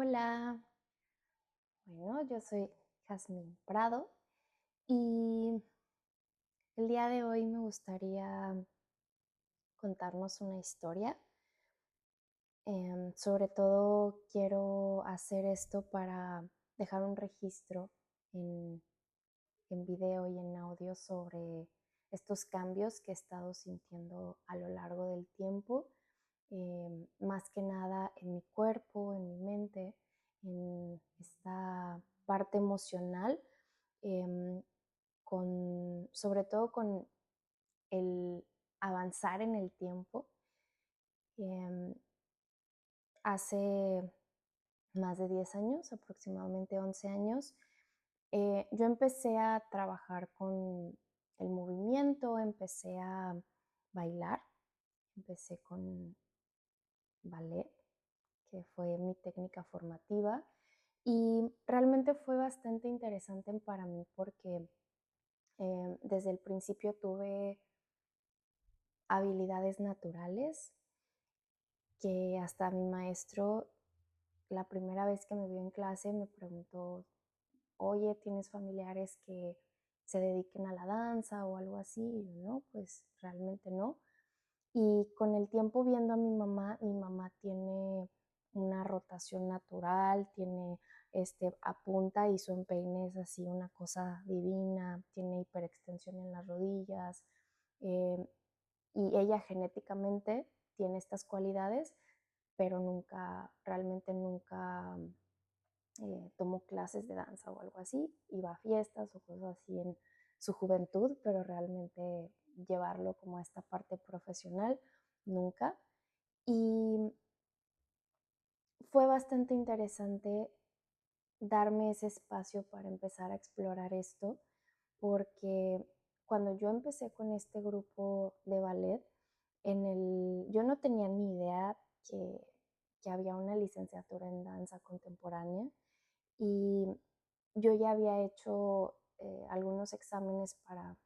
Hola, bueno, yo soy Jazmín Prado y el día de hoy me gustaría contarnos una historia. Sobre todo quiero hacer esto para dejar un registro en, en video y en audio sobre estos cambios que he estado sintiendo a lo largo del tiempo, más que nada en mi cuerpo, en mi mente, en esta parte emocional, em, sobre todo con el avanzar en el tiempo. Em, Hace más de 10 años, aproximadamente 11 años, yo empecé a trabajar con el movimiento, empecé a bailar, empecé con ballet, que fue mi técnica formativa, y realmente fue bastante interesante para mí porque desde el principio tuve habilidades naturales que hasta mi maestro, la primera vez que me vio en clase, me preguntó, oye, ¿tienes familiares que se dediquen a la danza o algo así? Y yo, no, pues realmente no. Y con el tiempo viendo a mi mamá tiene una rotación natural, tiene apunta y su empeine es así una cosa divina, tiene hiperextensión en las rodillas, eh, y ella genéticamente tiene estas cualidades, pero realmente nunca tomó clases de danza o algo así, iba a fiestas o cosas así en su juventud, pero realmente llevarlo como a esta parte profesional, nunca. Y fue bastante interesante darme ese espacio para empezar a explorar esto, porque cuando yo empecé con este grupo de ballet, yo no tenía ni idea que había una licenciatura en danza contemporánea y yo ya había hecho algunos exámenes para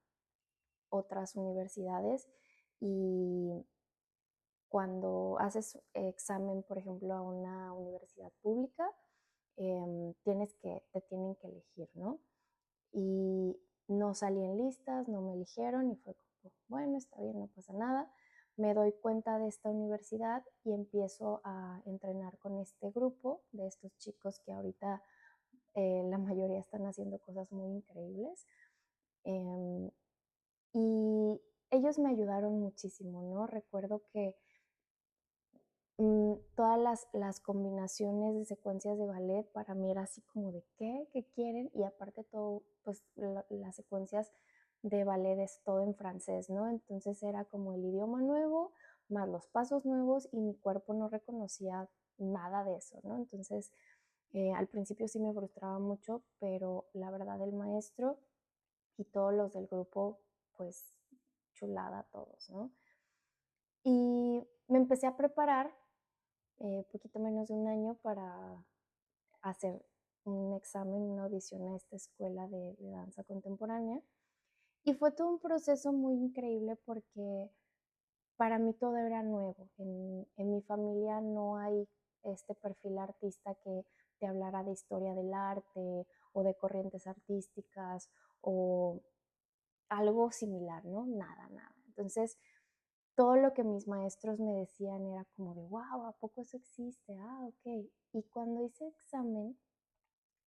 otras universidades y cuando haces examen, por ejemplo, a una universidad pública, te tienen que elegir, ¿no? Y no salí en listas, no me eligieron y fue como, bueno, está bien, no pasa nada. Me doy cuenta de esta universidad y empiezo a entrenar con este grupo de estos chicos que ahorita la mayoría están haciendo cosas muy increíbles. Eh, y ellos me ayudaron muchísimo, ¿no? Recuerdo que todas las combinaciones de secuencias de ballet para mí era así como de ¿qué quieren? Y aparte todo, pues las secuencias de ballet es todo en francés, ¿no? Entonces era como el idioma nuevo, más los pasos nuevos y mi cuerpo no reconocía nada de eso, ¿no? Entonces al principio sí me frustraba mucho, pero la verdad el maestro y todos los del grupo, pues chulada todos, ¿no? Y me empecé a preparar poquito menos de un año para hacer un examen, una audición a esta escuela de danza contemporánea. Y fue todo un proceso muy increíble porque para mí todo era nuevo. En mi familia no hay este perfil artista que te hablara de historia del arte o de corrientes artísticas o algo similar, ¿no? Nada, nada. Entonces, todo lo que mis maestros me decían era como de, wow, ¿a poco eso existe? Ah, ok. Y cuando hice examen,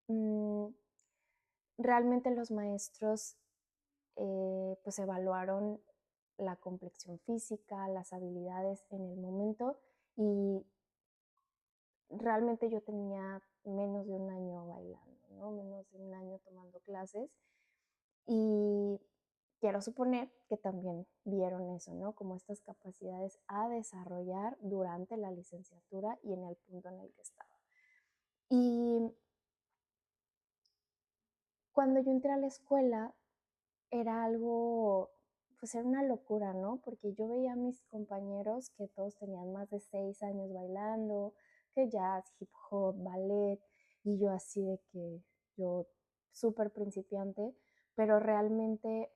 mmm, realmente los maestros pues evaluaron la complexión física, las habilidades en el momento y realmente yo tenía menos de un año bailando, ¿no? Menos de un año tomando clases y quiero suponer que también vieron eso, ¿no? Como estas capacidades a desarrollar durante la licenciatura y en el punto en el que estaba. Y cuando yo entré a la escuela era algo, pues era una locura, ¿no? Porque yo veía a mis compañeros que todos tenían más de 6 años bailando, que jazz, hip hop, ballet, y yo así de que yo súper principiante, pero realmente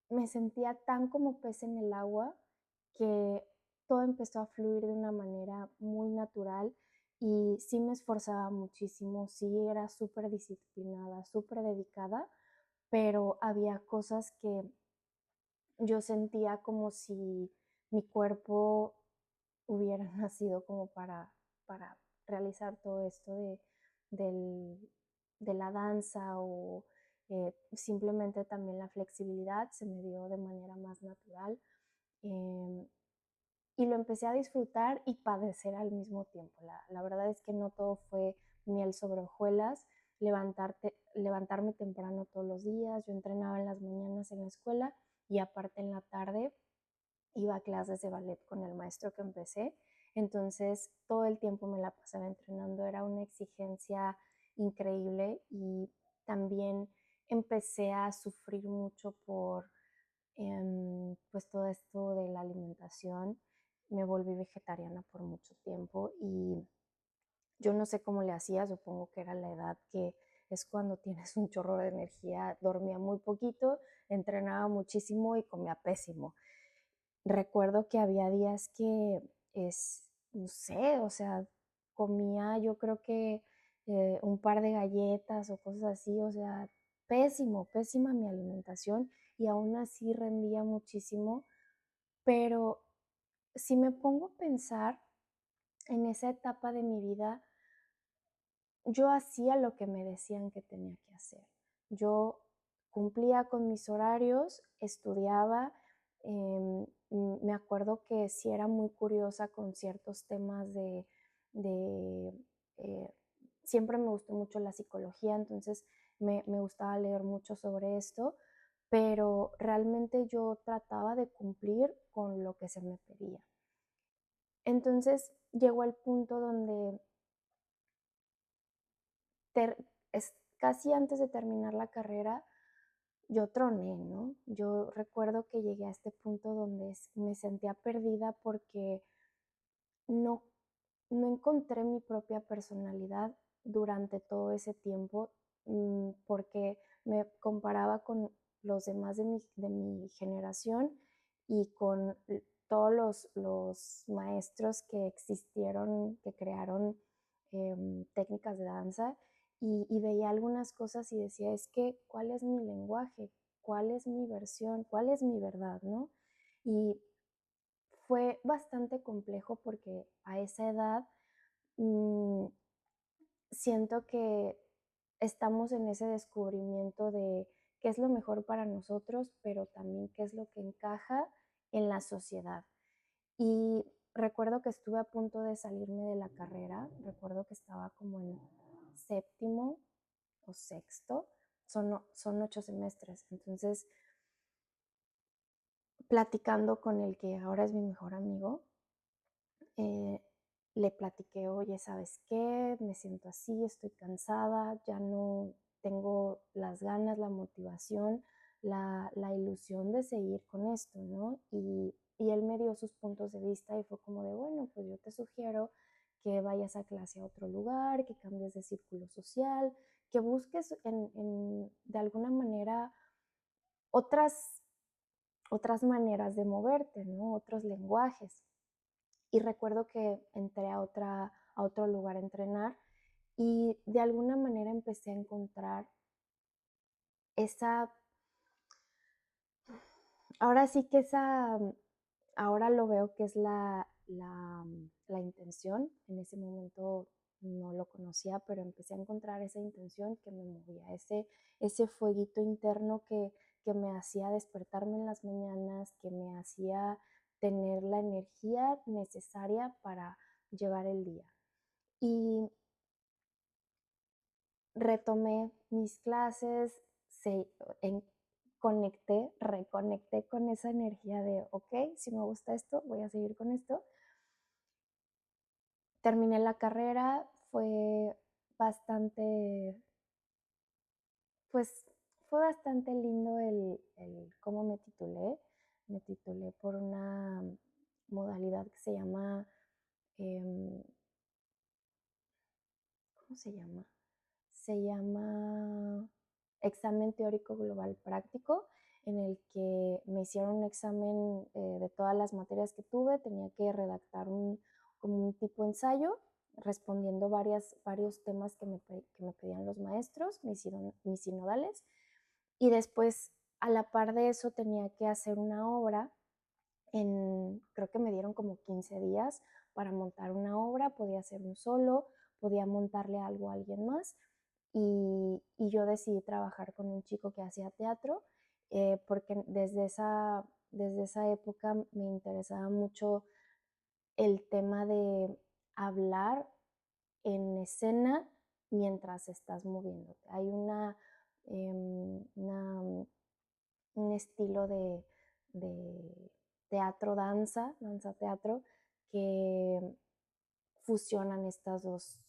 me sentía tan como pez en el agua que todo empezó a fluir de una manera muy natural. y sí me esforzaba muchísimo, sí era súper disciplinada, súper dedicada, pero había cosas que yo sentía como si mi cuerpo hubiera nacido como para realizar todo esto del- de la danza o simplemente también la flexibilidad se me dio de manera más natural. em, y lo empecé a disfrutar y padecer al mismo tiempo. La verdad es que no todo fue miel sobre hojuelas, levantarme temprano todos los días, yo entrenaba en las mañanas en la escuela y aparte en la tarde iba a clases de ballet con el maestro que empecé, entonces todo el tiempo me la pasaba entrenando, era una exigencia increíble y también empecé a sufrir mucho por pues todo esto de la alimentación. Me volví vegetariana por mucho tiempo y yo no sé cómo le hacía, supongo que era la edad que es cuando tienes un chorro de energía, dormía muy poquito, entrenaba muchísimo y comía pésimo. Recuerdo que había días que no sé, o sea, comía yo creo que un par de galletas o cosas así, o sea, pésima mi alimentación y aún así rendía muchísimo, pero si me pongo a pensar en esa etapa de mi vida, yo hacía lo que me decían que tenía que hacer. Yo cumplía con mis horarios, estudiaba, me acuerdo que sí era muy curiosa con ciertos temas de eh, siempre me gustó mucho la psicología, entonces me gustaba leer mucho sobre esto, pero realmente yo trataba de cumplir con lo que se me pedía. Entonces llegó el punto donde ter- es, casi antes de terminar la carrera, yo troné, ¿no? Yo recuerdo que llegué a este punto donde me sentía perdida porque no, no encontré mi propia personalidad durante todo ese tiempo, porque me comparaba con los demás de mi generación y con todos los maestros que existieron, que crearon técnicas de danza y veía algunas cosas y decía, es que, ¿cuál es mi lenguaje? ¿Cuál es mi versión? ¿Cuál es mi verdad? ¿No? Y fue bastante complejo porque a esa edad mmm, siento que estamos en ese descubrimiento de qué es lo mejor para nosotros, pero también qué es lo que encaja en la sociedad. Y recuerdo que estuve a punto de salirme de la carrera, recuerdo que estaba como en séptimo o sexto, son 8 semestres, entonces platicando con el que ahora es mi mejor amigo, eh, le platiqué, oye, ¿sabes qué? Me siento así, estoy cansada, ya no tengo las ganas, la motivación, la ilusión de seguir con esto, ¿no? Y él me dio sus puntos de vista y fue como de, bueno, pues yo te sugiero que vayas a clase a otro lugar, que cambies de círculo social, que busques de alguna manera otras, otras maneras de moverte, ¿no? Otros lenguajes. Y recuerdo que entré a otro lugar a entrenar y de alguna manera empecé a encontrar esa, ahora sí que ahora lo veo que es la intención. En ese momento no lo conocía, pero empecé a encontrar esa intención que me movía, ese fueguito interno que me hacía despertarme en las mañanas, que me hacía tener la energía necesaria para llevar el día. Y retomé mis clases, se, en, reconecté con esa energía de, ok, si me gusta esto, voy a seguir con esto. Terminé la carrera, fue bastante, pues fue bastante lindo el cómo me titulé. Me titulé por una modalidad que se llama, eh, ¿cómo se llama? Se llama examen teórico global práctico, en el que me hicieron un examen de todas las materias que tuve, tenía que redactar como un tipo ensayo, respondiendo varios temas que me pedían los maestros, mis sinodales, y después a la par de eso tenía que hacer una obra creo que me dieron como 15 días para montar una obra, podía hacer un solo, podía montarle algo a alguien más, y yo decidí trabajar con un chico que hacía teatro, porque desde esa época me interesaba mucho el tema de hablar en escena mientras estás moviéndote. Hay un estilo de teatro, danza, teatro, que fusionan estas dos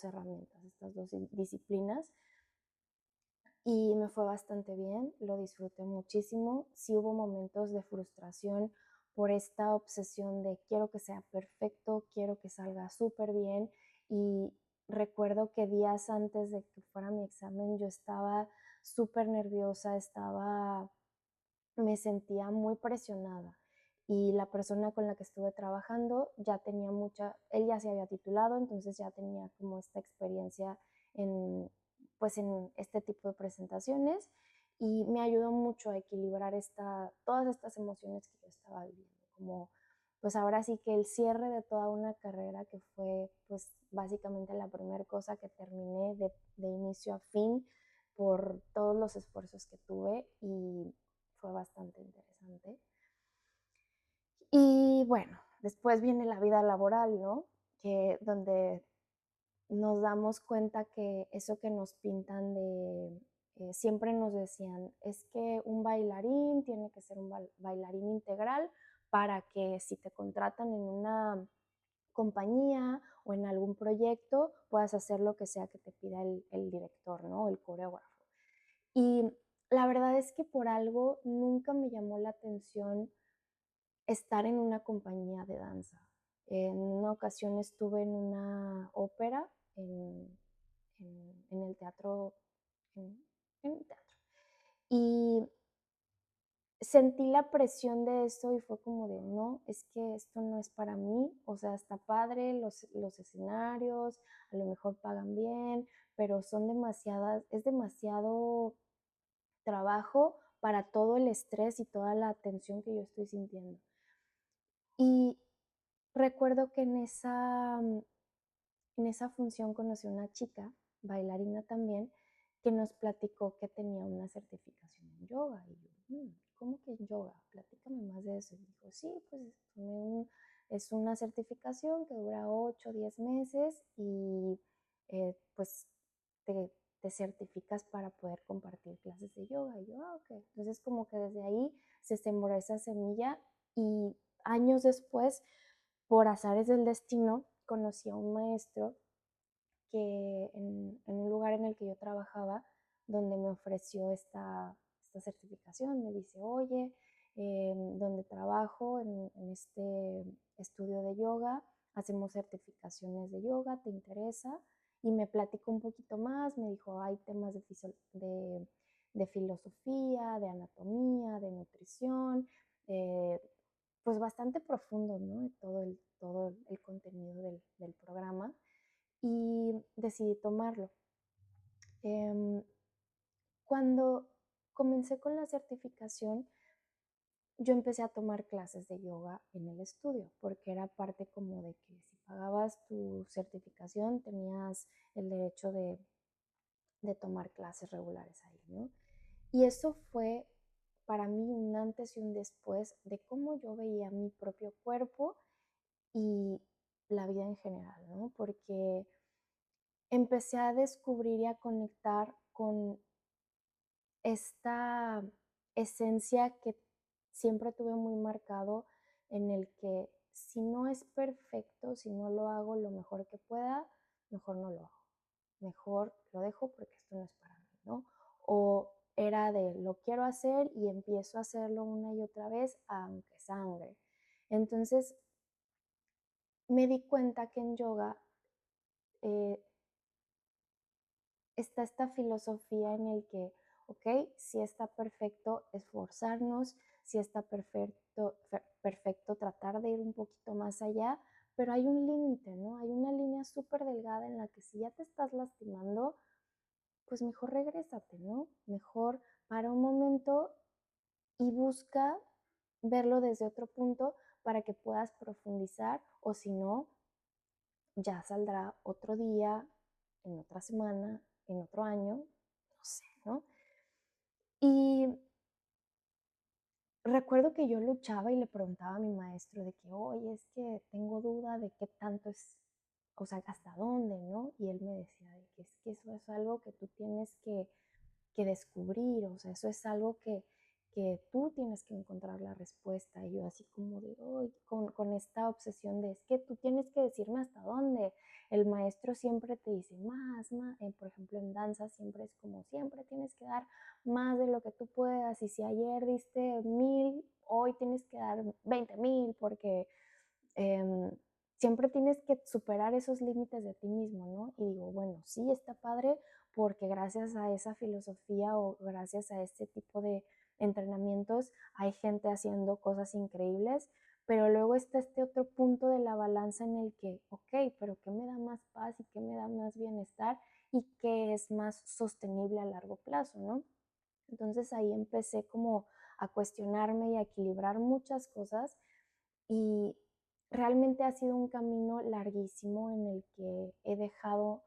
herramientas, estas dos disciplinas. Y me fue bastante bien, lo disfruté muchísimo. Sí hubo momentos de frustración por esta obsesión de quiero que sea perfecto, quiero que salga súper bien. Y recuerdo que días antes de que fuera mi examen yo estaba súper nerviosa, me sentía muy presionada. Y la persona con la que estuve trabajando ya tenía él ya se había titulado, entonces ya tenía como esta experiencia en, pues en este tipo de presentaciones, y me ayudó mucho a equilibrar todas estas emociones que yo estaba viviendo, como pues ahora sí que el cierre de toda una carrera que fue pues básicamente la primera cosa que terminé de inicio a fin por todos los esfuerzos que tuve, y fue bastante interesante. Y bueno, después viene la vida laboral, ¿no? Donde nos damos cuenta que eso que nos pintan siempre nos decían, es que un bailarín tiene que ser un bailarín integral para que si te contratan en una compañía o en algún proyecto puedas hacer lo que sea que te pida el director, ¿no? El coreógrafo. Y la verdad es que por algo nunca me llamó la atención estar en una compañía de danza. En una ocasión estuve en una ópera en el teatro, en el teatro. Y sentí la presión de eso y fue como de, no, es que esto no es para mí, o sea, está padre los escenarios, a lo mejor pagan bien, pero es demasiado trabajo para todo el estrés y toda la tensión que yo estoy sintiendo. Y recuerdo que en esa función conocí a una chica, bailarina también, que nos platicó que tenía una certificación en yoga. Y yo, ¿cómo que en yoga? Platícame más de eso. Y dijo, sí, pues es una certificación que dura 8 o 10 meses y pues te, te certificas para poder compartir clases de yoga. Y yo, ok. Entonces como que desde ahí se sembró esa semilla, y años después, por azares del destino, conocí a un maestro que en un lugar en el que yo trabajaba, donde me ofreció esta certificación, me dice, oye, donde trabajo, en este estudio de yoga, hacemos certificaciones de yoga, ¿te interesa? Y me platicó un poquito más, me dijo, hay temas de filosofía, de anatomía, de nutrición, eh, pues bastante profundo, ¿no? Todo el contenido del programa, y decidí tomarlo. Eh, Cuando comencé con la certificación, yo empecé a tomar clases de yoga en el estudio, porque era parte como de que si pagabas tu certificación tenías el derecho de tomar clases regulares ahí, ¿no? Y eso fue para mí un antes y un después de cómo yo veía mi propio cuerpo y la vida en general, ¿no? Porque empecé a descubrir y a conectar con esta esencia que siempre tuve muy marcado, en el que si no es perfecto, si no lo hago lo mejor que pueda, mejor no lo hago. Mejor lo dejo porque esto no es para mí, ¿no? O era de lo quiero hacer y empiezo a hacerlo una y otra vez, aunque sangre. Entonces me di cuenta que en yoga eh, está esta filosofía en el que, ok, si está perfecto esforzarnos, si está perfecto tratar de ir un poquito más allá, pero hay un límite, ¿no? Hay una línea súper delgada en la que si ya te estás lastimando, pues mejor regrésate, ¿no? Mejor para un momento y busca verlo desde otro punto para que puedas profundizar o si no, ya saldrá otro día, en otra semana, en otro año, no sé, ¿no? Y recuerdo que yo luchaba y le preguntaba a mi maestro de que, oye, es que tengo duda de qué tanto es, o sea, hasta dónde, ¿no? Y él me decía de que es que eso es algo que tú tienes que descubrir, o sea, eso es algo que tú tienes que encontrar la respuesta. Y yo así como de, "Ay", con esta obsesión de, es que tú tienes que decirme hasta dónde. El maestro siempre te dice más, por ejemplo, en danza siempre es como, siempre tienes que dar más de lo que tú puedas, y si ayer diste 1000, hoy tienes que dar 20,000, porque eh, siempre tienes que superar esos límites de ti mismo, ¿no? Y digo, bueno, sí, está padre porque gracias a esa filosofía o gracias a este tipo de entrenamientos hay gente haciendo cosas increíbles, pero luego está este otro punto de la balanza en el que, ok, pero ¿qué me da más paz y qué me da más bienestar y qué es más sostenible a largo plazo, ¿no? Entonces ahí empecé como a cuestionarme y a equilibrar muchas cosas, y realmente ha sido un camino larguísimo en el que he dejado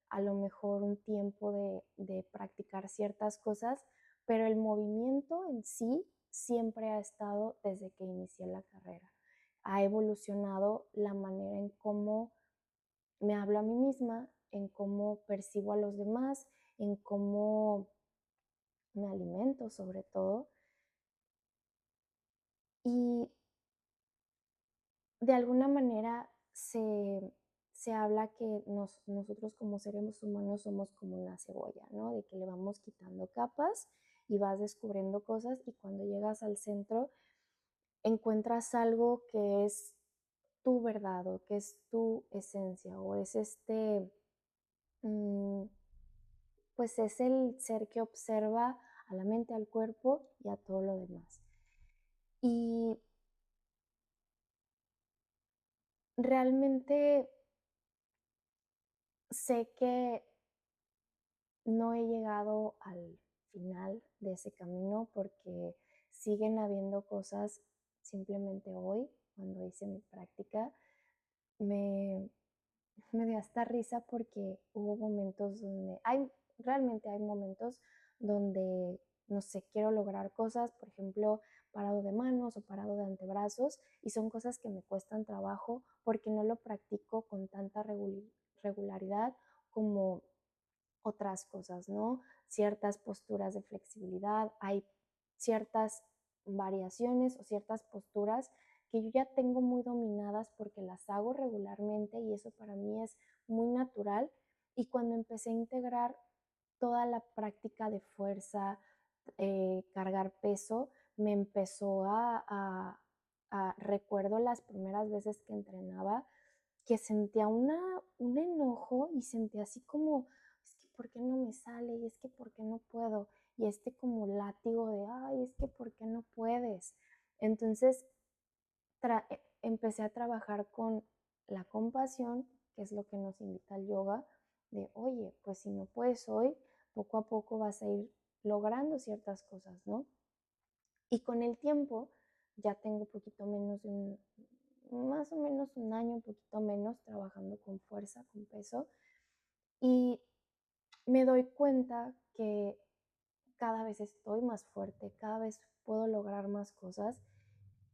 a lo mejor un tiempo de practicar ciertas cosas, pero el movimiento en sí siempre ha estado desde que inicié la carrera. Ha evolucionado la manera en cómo me hablo a mí misma, en cómo percibo a los demás, en cómo me alimento sobre todo. Y de alguna manera se habla que nosotros como seres humanos somos como una cebolla, ¿no? De que le vamos quitando capas y vas descubriendo cosas, y cuando llegas al centro encuentras algo que es tu verdad o que es tu esencia o es mm, pues es el ser que observa a la mente, al cuerpo y a todo lo demás. Y realmente sé que no he llegado al final de ese camino porque siguen habiendo cosas. Simplemente hoy, cuando hice mi práctica, me, me dio hasta risa porque hubo momentos donde realmente hay momentos donde, no sé, quiero lograr cosas, por ejemplo, parado de manos o parado de antebrazos, y son cosas que me cuestan trabajo porque no lo practico con tanta regularidad como otras cosas, ¿no? Ciertas posturas de flexibilidad, hay ciertas variaciones o ciertas posturas que yo ya tengo muy dominadas porque las hago regularmente y eso para mí es muy natural. Y cuando empecé a integrar toda la práctica de fuerza, cargar peso, me empezó recuerdo las primeras veces que entrenaba, que sentía un enojo y sentía así como, es que ¿por qué no me sale? Y es que ¿por qué no puedo? Y este como látigo de, ay, es que ¿por qué no puedes? Entonces empecé a trabajar con la compasión, que es lo que nos invita al yoga, de, oye, pues si no puedes hoy, poco a poco vas a ir logrando ciertas cosas, ¿no? Y con el tiempo, ya tengo poquito menos de más o menos un año, un poquito menos, trabajando con fuerza, con peso, y me doy cuenta que cada vez estoy más fuerte, cada vez puedo lograr más cosas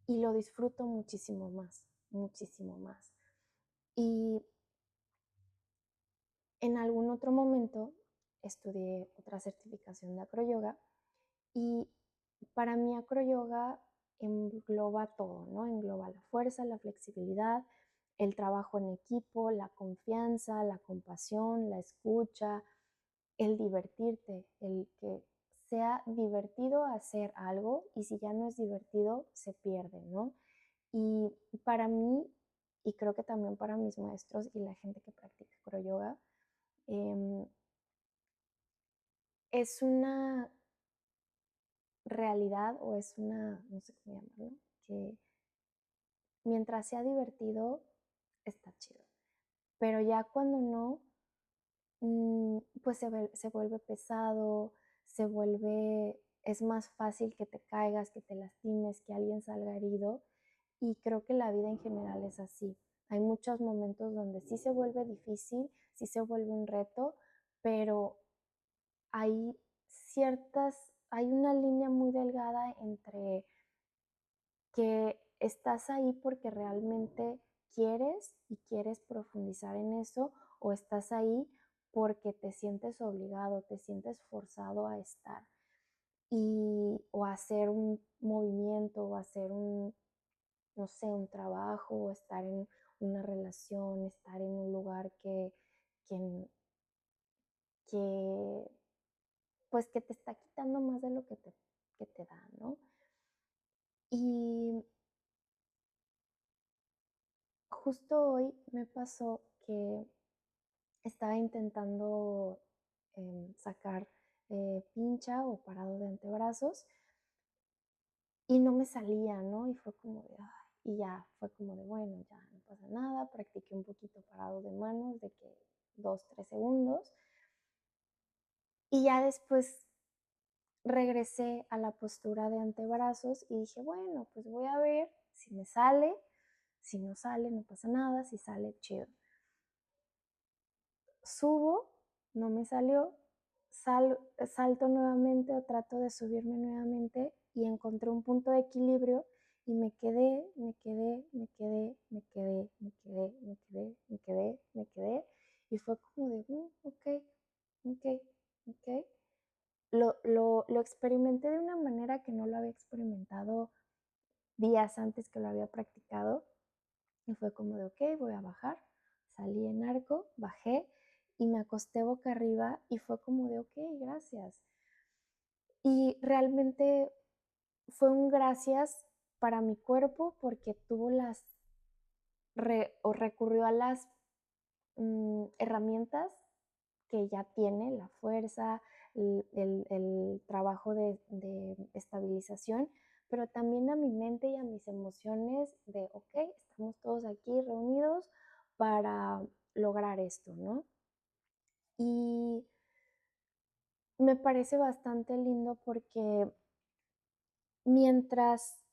y lo disfruto muchísimo más, muchísimo más. Y en algún otro momento estudié otra certificación de acroyoga, y para mí acroyoga engloba todo, ¿no? Engloba la fuerza, la flexibilidad, el trabajo en equipo, la confianza, la compasión, la escucha, el divertirte, el que sea divertido hacer algo, y si ya no es divertido, se pierde, ¿no? Y para mí, y creo que también para mis maestros y la gente que practica acroyoga, eh, es una realidad o es una, no sé cómo llamarlo, que mientras sea divertido, está chido. Pero ya cuando no, pues se vuelve pesado, es más fácil que te caigas, que te lastimes, que alguien salga herido. Y creo que la vida en general es así. Hay muchos momentos donde sí se vuelve difícil, sí se vuelve un reto, pero hay hay una línea muy delgada entre que estás ahí porque realmente quieres profundizar en eso, o estás ahí porque te sientes obligado, te sientes forzado a estar o a hacer un movimiento o hacer no sé, un trabajo o estar en una relación, estar en un lugar que, que pues que te está quitando más de lo que te da, ¿no? Y justo hoy me pasó que estaba intentando sacar pincha o parado de antebrazos y no me salía, ¿no? Y fue como de, ay, y ya fue como de, bueno, ya no pasa nada, practiqué un poquito parado de manos, de que 2, 3 segundos, y ya después regresé a la postura de antebrazos y dije, bueno, pues voy a ver si me sale, si no sale, no pasa nada, si sale, chido. Subo, no me salió, salto nuevamente o trato de subirme nuevamente y encontré un punto de equilibrio y me quedé, me quedé, me quedé, me quedé, me quedé, me quedé, me quedé, me quedé y fue como de, ok, ok, ok. Lo experimenté de una manera que no lo había experimentado días antes que lo había practicado y fue como de, ok, voy a bajar. Salí en arco, bajé y me acosté boca arriba y fue como de, ok, gracias. Y realmente fue un gracias para mi cuerpo porque tuvo o recurrió a las herramientas que ya tiene, la fuerza, el trabajo de estabilización, pero también a mi mente y a mis emociones de, ok, estamos todos aquí reunidos para lograr esto, ¿no? Y me parece bastante lindo porque mientras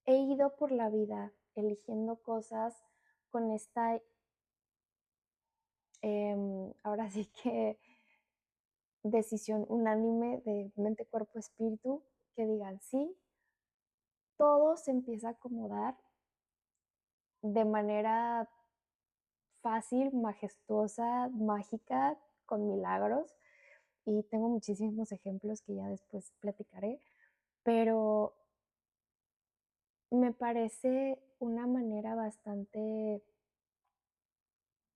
he ido por la vida eligiendo cosas con esta, ahora sí que decisión unánime de mente, cuerpo, espíritu, que digan sí, todo se empieza a acomodar de manera fácil, majestuosa, mágica, con milagros. Y tengo muchísimos ejemplos que ya después platicaré, pero me parece una manera bastante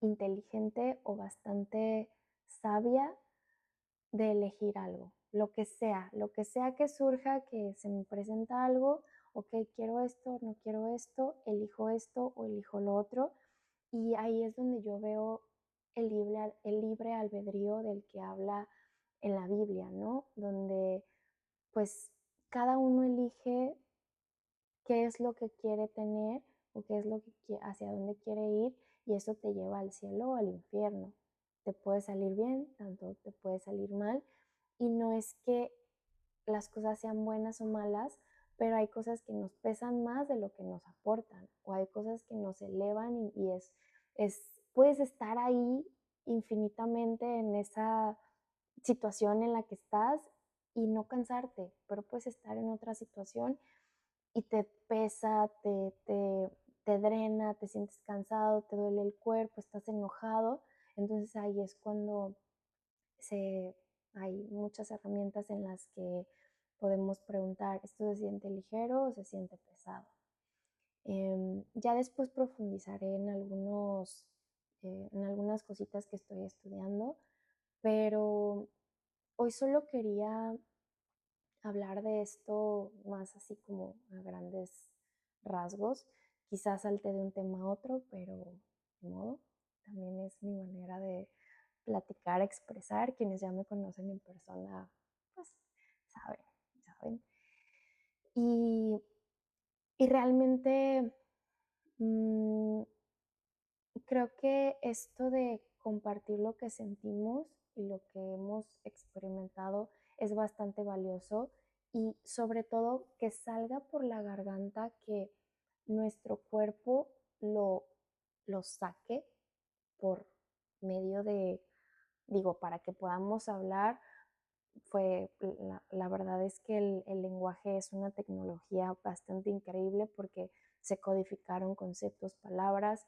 inteligente o bastante sabia de elegir algo, lo que sea que surja, que se me presenta algo, ok, quiero esto, no quiero esto o elijo lo otro, y ahí es donde yo veo el libre albedrío del que habla en la Biblia, ¿no? Donde pues cada uno elige qué es lo que quiere tener o qué es lo que hacia dónde quiere ir y eso te lleva al cielo o al infierno. Te puede salir bien, tanto te puede salir mal y no es que las cosas sean buenas o malas, pero hay cosas que nos pesan más de lo que nos aportan o hay cosas que nos elevan puedes estar ahí infinitamente en esa situación en la que estás y no cansarte, pero puedes estar en otra situación y te pesa, te drena, te sientes cansado, te duele el cuerpo, estás enojado. Entonces ahí es cuando hay muchas herramientas en las que podemos preguntar, ¿esto se siente ligero o se siente pesado? Ya después profundizaré en algunas cositas que estoy estudiando, pero hoy solo quería hablar de esto más así como a grandes rasgos. Quizás salte de un tema a otro, pero de modo, también es mi manera de platicar, expresar. Quienes ya me conocen en persona, pues saben, saben. Y, y realmente, Creo que esto de compartir lo que sentimos y lo que hemos experimentado es bastante valioso y sobre todo que salga por la garganta, que nuestro cuerpo lo, lo saque por medio de, digo, para que podamos hablar. La verdad es que el lenguaje es una tecnología bastante increíble porque se codificaron conceptos, palabras,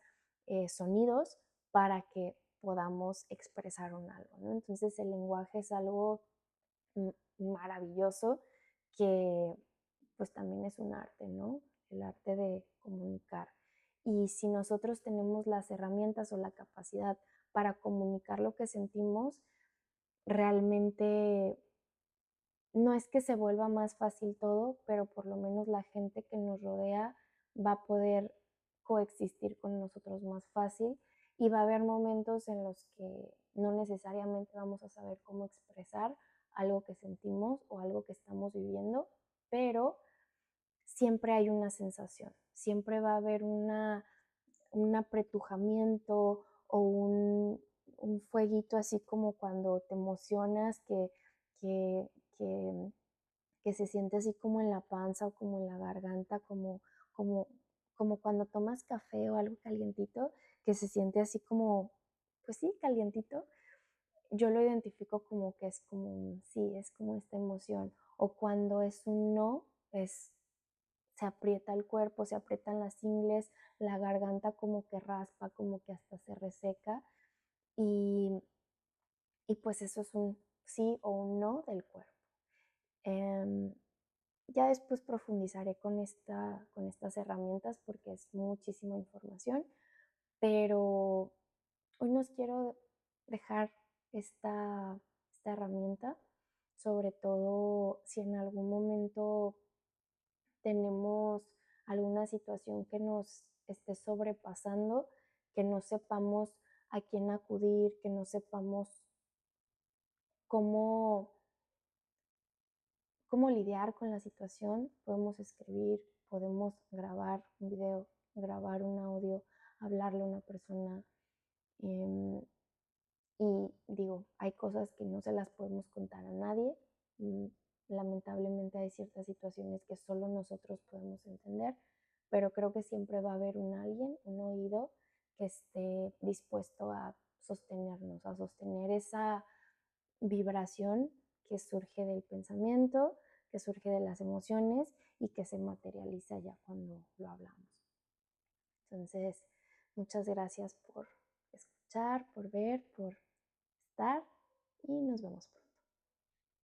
sonidos para que podamos expresar un algo, ¿no? Entonces el lenguaje es algo maravilloso que pues también es un arte, ¿no? El arte de comunicar. Y si nosotros tenemos las herramientas o la capacidad para comunicar lo que sentimos, realmente no es que se vuelva más fácil todo, pero por lo menos la gente que nos rodea va a poder coexistir con nosotros más fácil y va a haber momentos en los que no necesariamente vamos a saber cómo expresar algo que sentimos o algo que estamos viviendo, pero siempre hay una sensación, siempre va a haber un apretujamiento o un fueguito así como cuando te emocionas que, que, que se siente así como en la panza o como en la garganta, como, como cuando tomas café o algo calientito, que se siente así como, pues sí, calientito. Yo lo identifico como que es como, sí, es como esta emoción. O cuando es un no, es se aprieta el cuerpo, se aprietan las ingles, la garganta como que raspa, como que hasta se reseca y, y pues eso es un sí o un no del cuerpo. Eh, ya después profundizaré con estas herramientas porque es muchísima información, pero hoy nos quiero dejar esta herramienta, sobre todo si en algún momento tenemos alguna situación que nos esté sobrepasando, que no sepamos a quién acudir, que no sepamos cómo, cómo lidiar con la situación, podemos escribir, podemos grabar un video, grabar un audio, hablarle a una persona. Eh, y digo, hay cosas que no se las podemos contar a nadie. Mm, Lamentablemente hay ciertas situaciones que solo nosotros podemos entender, pero creo que siempre va a haber un alguien, un oído que esté dispuesto a sostenernos, a sostener esa vibración que surge del pensamiento, que surge de las emociones y que se materializa ya cuando lo hablamos. Entonces, muchas gracias por escuchar, por ver, por estar y nos vemos pronto.